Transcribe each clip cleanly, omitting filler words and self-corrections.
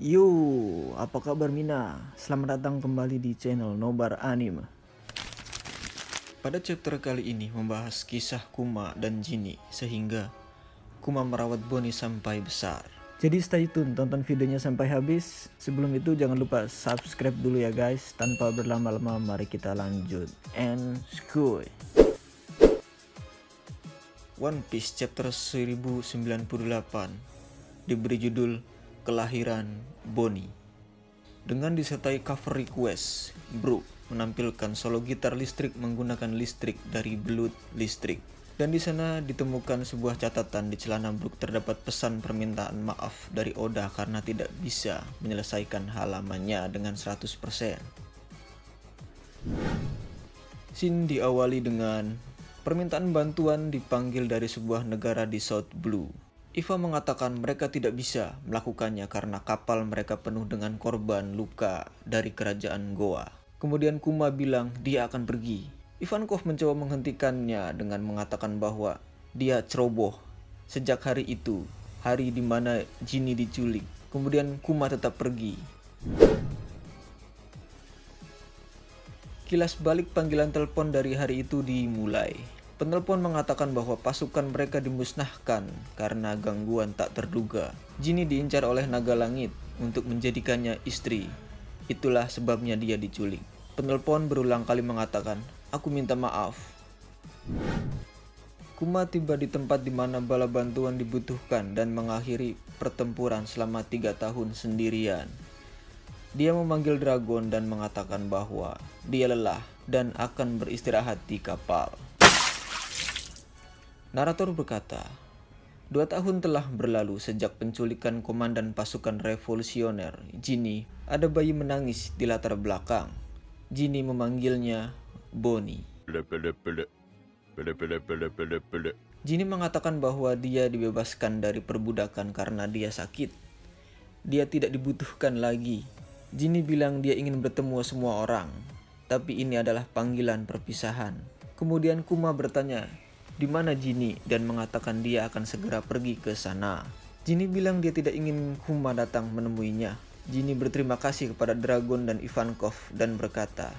Yo, apa kabar Mina? Selamat datang kembali di channel Nobar Anime. Pada chapter kali ini membahas kisah Kuma dan Jinny sehingga Kuma merawat Bonnie sampai besar. Jadi stay tune, tonton videonya sampai habis. Sebelum itu jangan lupa subscribe dulu ya guys. Tanpa berlama-lama mari kita lanjut. And skuy. One Piece chapter 1098 diberi judul Kelahiran Bonnie. Dengan disertai cover request, Brook menampilkan solo gitar listrik menggunakan listrik dari belut listrik. Dan di sana ditemukan sebuah catatan di celana Brook terdapat pesan permintaan maaf dari Oda karena tidak bisa menyelesaikan halamannya dengan 100%. Scene diawali dengan permintaan bantuan dipanggil dari sebuah negara di South Blue. Iva mengatakan mereka tidak bisa melakukannya karena kapal mereka penuh dengan korban luka dari kerajaan Goa. Kemudian Kuma bilang dia akan pergi. Ivankov mencoba menghentikannya dengan mengatakan bahwa dia ceroboh sejak hari itu, hari di mana Jinny diculik. Kemudian Kuma tetap pergi. Kilas balik panggilan telepon dari hari itu dimulai. Penelpon mengatakan bahwa pasukan mereka dimusnahkan karena gangguan tak terduga. Jinny diincar oleh naga langit untuk menjadikannya istri. Itulah sebabnya dia diculik. Penelpon berulang kali mengatakan, "Aku minta maaf." Kuma tiba di tempat di mana bala bantuan dibutuhkan dan mengakhiri pertempuran selama 3 tahun sendirian. Dia memanggil Dragon dan mengatakan bahwa dia lelah dan akan beristirahat di kapal. Narator berkata, 2 tahun telah berlalu sejak penculikan komandan pasukan revolusioner Jinny. Ada bayi menangis di latar belakang. Jinny memanggilnya Bonnie. Jinny mengatakan bahwa dia dibebaskan dari perbudakan karena dia sakit. Dia tidak dibutuhkan lagi. Jinny bilang dia ingin bertemu semua orang, tapi ini adalah panggilan perpisahan. Kemudian Kuma bertanya, di mana Jinny, dan mengatakan dia akan segera pergi ke sana. Jinny bilang dia tidak ingin Kuma datang menemuinya. Jinny berterima kasih kepada Dragon dan Ivankov dan berkata,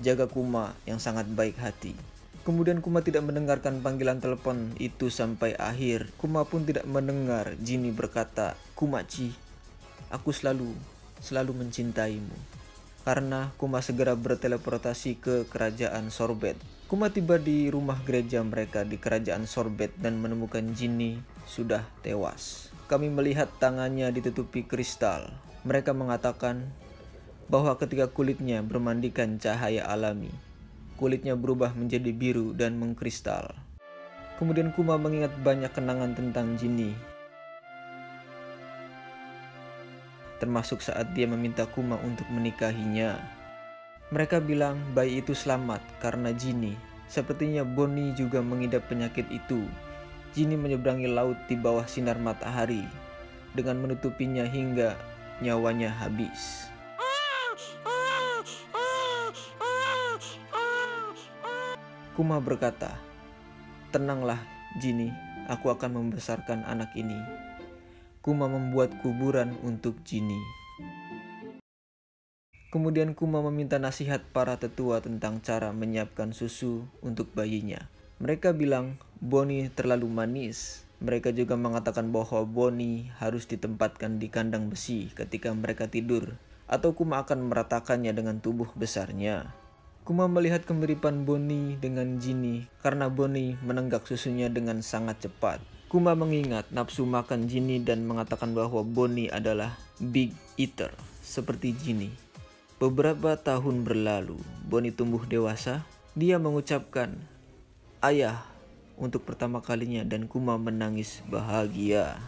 jaga Kuma yang sangat baik hati. Kemudian Kuma tidak mendengarkan panggilan telepon itu sampai akhir. Kuma pun tidak mendengar Jinny berkata, Kumaci, aku selalu mencintaimu. Karena Kuma segera berteleportasi ke kerajaan Sorbet. Kuma tiba di rumah gereja mereka di kerajaan Sorbet dan menemukan Jinny sudah tewas. Kami melihat tangannya ditutupi kristal. Mereka mengatakan bahwa ketika kulitnya bermandikan cahaya alami, kulitnya berubah menjadi biru dan mengkristal. Kemudian Kuma mengingat banyak kenangan tentang Jinny, termasuk saat dia meminta Kuma untuk menikahinya. Mereka bilang bayi itu selamat karena Jinny. Sepertinya Bonnie juga mengidap penyakit itu. Jinny menyeberangi laut di bawah sinar matahari dengan menutupinya hingga nyawanya habis. Kuma berkata, tenanglah Jinny, aku akan membesarkan anak ini. Kuma membuat kuburan untuk Jinny. Kemudian Kuma meminta nasihat para tetua tentang cara menyiapkan susu untuk bayinya. Mereka bilang Bonnie terlalu manis. Mereka juga mengatakan bahwa Bonnie harus ditempatkan di kandang besi ketika mereka tidur, atau Kuma akan meratakannya dengan tubuh besarnya. Kuma melihat kemiripan Bonnie dengan Jinny karena Bonnie menenggak susunya dengan sangat cepat. Kuma mengingat nafsu makan Jinny dan mengatakan bahwa Bonnie adalah Big Eater seperti Jinny. Beberapa tahun berlalu, Bonnie tumbuh dewasa. Dia mengucapkan, ayah, untuk pertama kalinya dan Kuma menangis bahagia.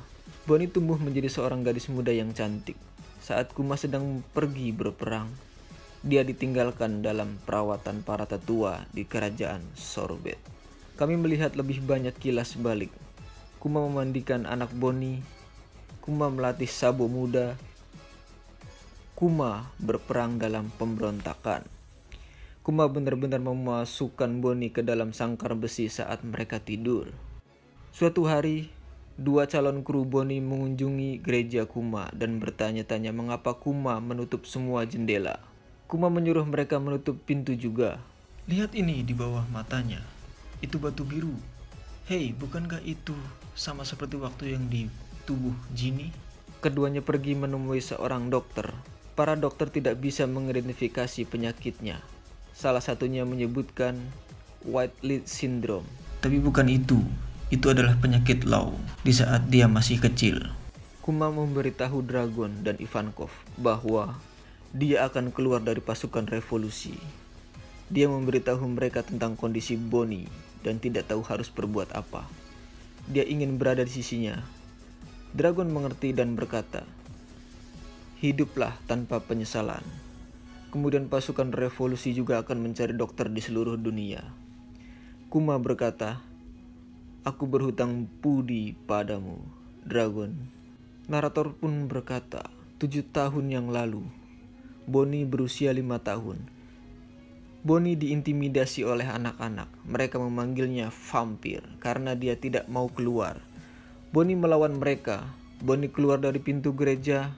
Bonnie tumbuh menjadi seorang gadis muda yang cantik. Saat Kuma sedang pergi berperang, dia ditinggalkan dalam perawatan para tetua di kerajaan Sorbet. Kami melihat lebih banyak kilas balik. Kuma memandikan anak Bonnie. Kuma melatih Sabo muda. Kuma berperang dalam pemberontakan. Kuma benar-benar memasukkan Bonnie ke dalam sangkar besi saat mereka tidur. Suatu hari, Dua calon kru Bonnie mengunjungi gereja Kuma dan bertanya-tanya mengapa Kuma menutup semua jendela. Kuma menyuruh mereka menutup pintu juga. Lihat ini di bawah matanya. Itu batu biru. Hei, bukankah itu sama seperti waktu yang di tubuh Ginny? Keduanya pergi menemui seorang dokter. Para dokter tidak bisa mengidentifikasi penyakitnya. Salah satunya menyebutkan White Lead Syndrome. Tapi bukan itu. Itu adalah penyakit Law di saat dia masih kecil. Kuma memberitahu Dragon dan Ivankov bahwa dia akan keluar dari pasukan revolusi. Dia memberitahu mereka tentang kondisi Bonnie dan tidak tahu harus berbuat apa. Dia ingin berada di sisinya. Dragon mengerti dan berkata, "Hiduplah tanpa penyesalan." Kemudian pasukan revolusi juga akan mencari dokter di seluruh dunia. Kuma berkata, "Aku berhutang budi padamu, Dragon." Narator pun berkata, 7 tahun yang lalu, Bonnie berusia 5 tahun. Bonnie diintimidasi oleh anak-anak. Mereka memanggilnya vampir karena dia tidak mau keluar. Bonnie melawan mereka. Bonnie keluar dari pintu gereja.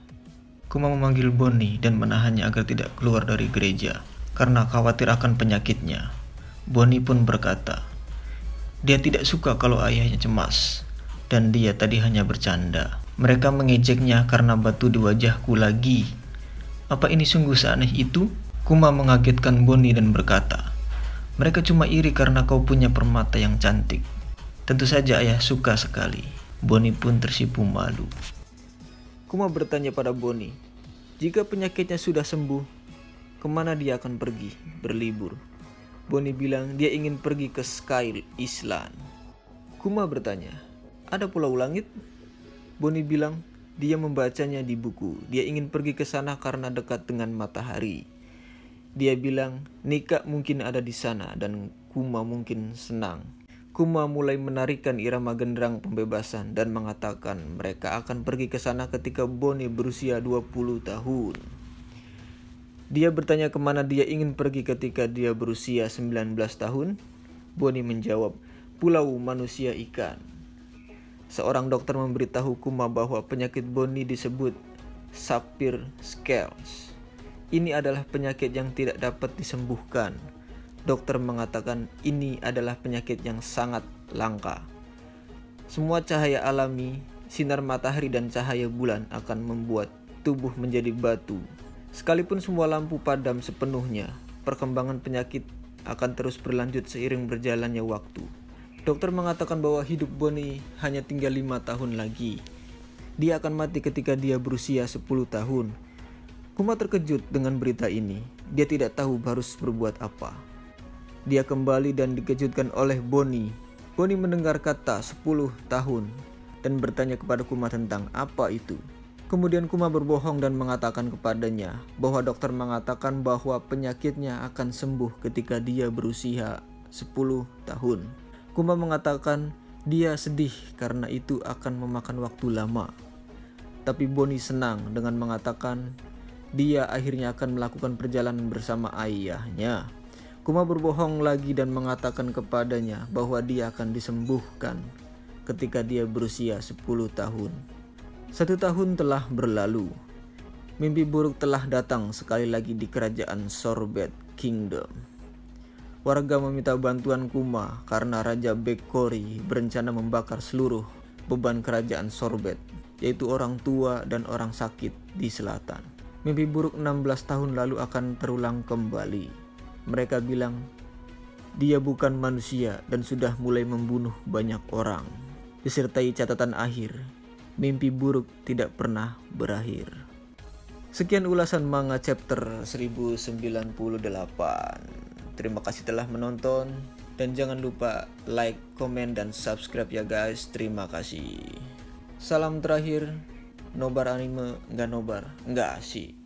Kuma memanggil Bonnie dan menahannya agar tidak keluar dari gereja karena khawatir akan penyakitnya. Bonnie pun berkata, dia tidak suka kalau ayahnya cemas, dan dia tadi hanya bercanda. Mereka mengejeknya karena batu di wajahku lagi. Apa ini sungguh seaneh itu? Kuma mengagetkan Bonnie dan berkata, mereka cuma iri karena kau punya permata yang cantik. Tentu saja ayah suka sekali. Bonnie pun tersipu malu. Kuma bertanya pada Bonnie, jika penyakitnya sudah sembuh, kemana dia akan pergi berlibur? Bonnie bilang dia ingin pergi ke Sky Island. Kuma bertanya, ada pulau langit? Bonnie bilang dia membacanya di buku. Dia ingin pergi ke sana karena dekat dengan matahari. Dia bilang Nika mungkin ada di sana dan Kuma mungkin senang. Kuma mulai menarikan irama genderang pembebasan dan mengatakan mereka akan pergi ke sana ketika Bonnie berusia 20 tahun. Dia bertanya kemana dia ingin pergi ketika dia berusia 19 tahun. Bonnie menjawab, Pulau Manusia Ikan. Seorang dokter memberitahu Kuma bahwa penyakit Bonnie disebut Sapphire Scales. Ini adalah penyakit yang tidak dapat disembuhkan. Dokter mengatakan ini adalah penyakit yang sangat langka. Semua cahaya alami, sinar matahari dan cahaya bulan akan membuat tubuh menjadi batu. Sekalipun semua lampu padam sepenuhnya, perkembangan penyakit akan terus berlanjut seiring berjalannya waktu. Dokter mengatakan bahwa hidup Bonnie hanya tinggal 5 tahun lagi. Dia akan mati ketika dia berusia 10 tahun. Kuma terkejut dengan berita ini. Dia tidak tahu harus berbuat apa. Dia kembali dan dikejutkan oleh Bonnie. Bonnie mendengar kata 10 tahun dan bertanya kepada Kuma tentang apa itu. Kemudian Kuma berbohong dan mengatakan kepadanya bahwa dokter mengatakan bahwa penyakitnya akan sembuh ketika dia berusia 10 tahun. Kuma mengatakan dia sedih karena itu akan memakan waktu lama. Tapi Bonnie senang dengan mengatakan dia akhirnya akan melakukan perjalanan bersama ayahnya. Kuma berbohong lagi dan mengatakan kepadanya bahwa dia akan disembuhkan ketika dia berusia 10 tahun. 1 tahun telah berlalu. Mimpi buruk telah datang sekali lagi di kerajaan Sorbet Kingdom. Warga meminta bantuan Kuma karena Raja Bekori berencana membakar seluruh beban kerajaan Sorbet, yaitu orang tua dan orang sakit di selatan. Mimpi buruk 16 tahun lalu akan terulang kembali. Mereka bilang, dia bukan manusia dan sudah mulai membunuh banyak orang. Disertai catatan akhir, mimpi buruk tidak pernah berakhir. Sekian ulasan manga chapter 1098. Terima kasih telah menonton. Dan jangan lupa like, komen, dan subscribe ya guys. Terima kasih. Salam terakhir. Nobar anime, nggak nobar, nggak asik.